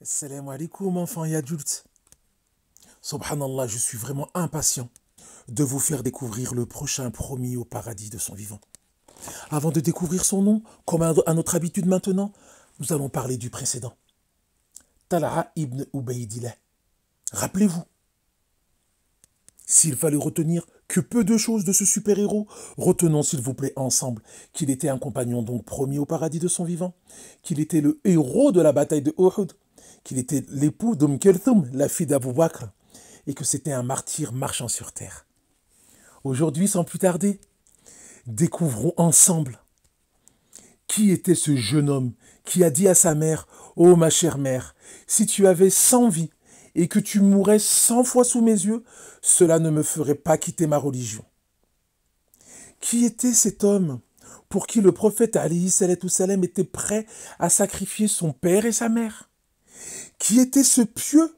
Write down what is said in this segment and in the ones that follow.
Salam alaikum, enfants et adultes. Subhanallah, je suis vraiment impatient de vous faire découvrir le prochain promis au paradis de son vivant. Avant de découvrir son nom, comme à notre habitude maintenant, nous allons parler du précédent. Talha ibn Ubaydillah. Rappelez-vous, s'il fallait retenir que peu de choses de ce super-héros, retenons s'il vous plaît ensemble qu'il était un compagnon donc promis au paradis de son vivant, qu'il était le héros de la bataille de Uhud, qu'il était l'époux Kelthum, la fille d'Abu Bakr, et que c'était un martyr marchant sur terre. Aujourd'hui, sans plus tarder, découvrons ensemble qui était ce jeune homme qui a dit à sa mère « Oh ma chère mère, si tu avais 100 vies et que tu mourrais 100 fois sous mes yeux, cela ne me ferait pas quitter ma religion. » Qui était cet homme pour qui le prophète alayhi salatu salam était prêt à sacrifier son père et sa mère? Qui était ce pieux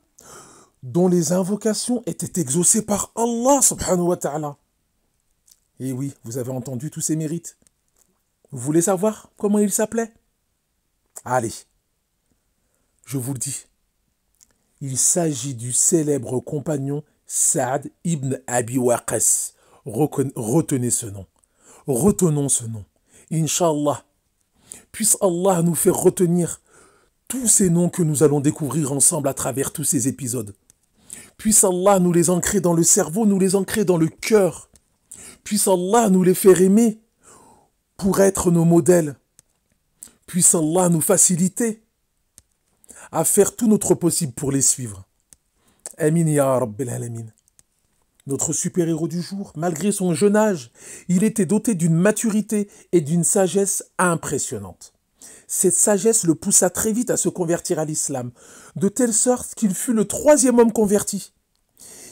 dont les invocations étaient exaucées par Allah subhanahu wa ta'ala? Et oui, vous avez entendu tous ses mérites. Vous voulez savoir comment il s'appelait? Allez, je vous le dis. Il s'agit du célèbre compagnon Saad ibn Abi Waqqas. Retenez ce nom. Retenons ce nom. Inch'Allah, puisse Allah nous faire retenir tous ces noms que nous allons découvrir ensemble à travers tous ces épisodes. Puisse Allah nous les ancrer dans le cerveau, nous les ancrer dans le cœur. Puisse Allah nous les faire aimer pour être nos modèles. Puisse Allah nous faciliter à faire tout notre possible pour les suivre. Amin ya Rabbil Alamin. Notre super-héros du jour, malgré son jeune âge, il était doté d'une maturité et d'une sagesse impressionnantes. Cette sagesse le poussa très vite à se convertir à l'islam, de telle sorte qu'il fut le 3e homme converti.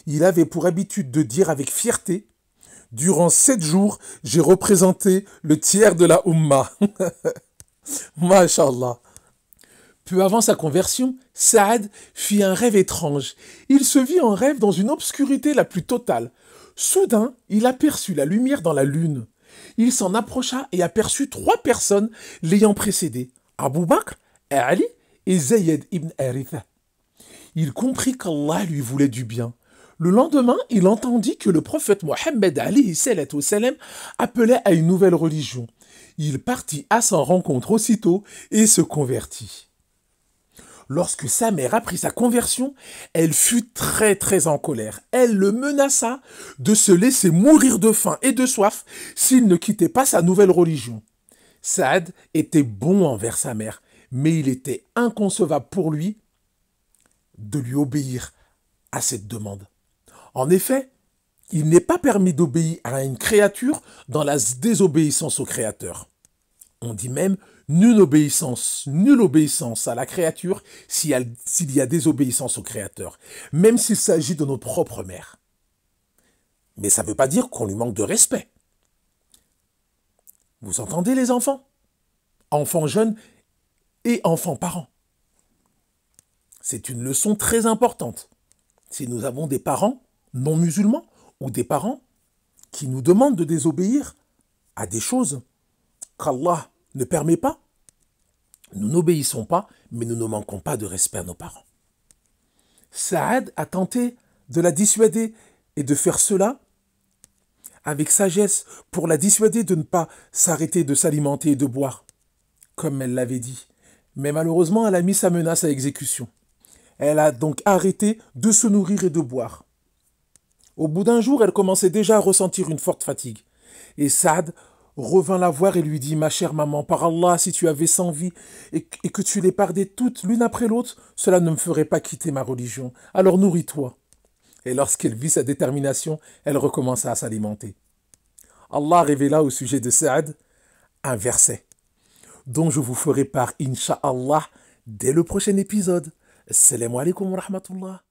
Il avait pour habitude de dire avec fierté « Durant 7 jours, j'ai représenté le tiers de la Ummah. » Masha'Allah. Peu avant sa conversion, Saad fit un rêve étrange. Il se vit en rêve dans une obscurité la plus totale. Soudain, il aperçut la lumière dans la lune. Il s'en approcha et aperçut 3 personnes l'ayant précédé, Abu Bakr, Ali et Zayd ibn Haritha. Il comprit qu'Allah lui voulait du bien. Le lendemain, il entendit que le prophète Mohammed alayhi salatu salam appelait à une nouvelle religion. Il partit à sa rencontre aussitôt et se convertit. Lorsque sa mère apprit sa conversion, elle fut très en colère. Elle le menaça de se laisser mourir de faim et de soif s'il ne quittait pas sa nouvelle religion. Saad était bon envers sa mère, mais il était inconcevable pour lui de lui obéir à cette demande. En effet, il n'est pas permis d'obéir à une créature dans la désobéissance au Créateur. On dit même nulle obéissance à la créature s'il y a désobéissance au Créateur, même s'il s'agit de notre propre mère. Mais ça ne veut pas dire qu'on lui manque de respect. Vous entendez les enfants? Enfants jeunes et enfants parents. C'est une leçon très importante. Si nous avons des parents non musulmans ou des parents qui nous demandent de désobéir à des choses qu'Allah ne permet pas, nous n'obéissons pas, mais nous ne manquons pas de respect à nos parents. Saad a tenté de la dissuader et de faire cela avec sagesse pour la dissuader de ne pas s'arrêter de s'alimenter et de boire, comme elle l'avait dit. Mais malheureusement, elle a mis sa menace à exécution. Elle a donc arrêté de se nourrir et de boire. Au bout d'un jour, elle commençait déjà à ressentir une forte fatigue. Et Saad revint la voir et lui dit « Ma chère maman, par Allah, si tu avais 100 vies et que tu les perdais toutes l'une après l'autre, cela ne me ferait pas quitter ma religion. Alors nourris-toi. » Et lorsqu'elle vit sa détermination, elle recommença à s'alimenter. Allah révéla au sujet de Saad un verset dont je vous ferai part, Inch'Allah, dès le prochain épisode. Assalamu alaikum wa rahmatullah.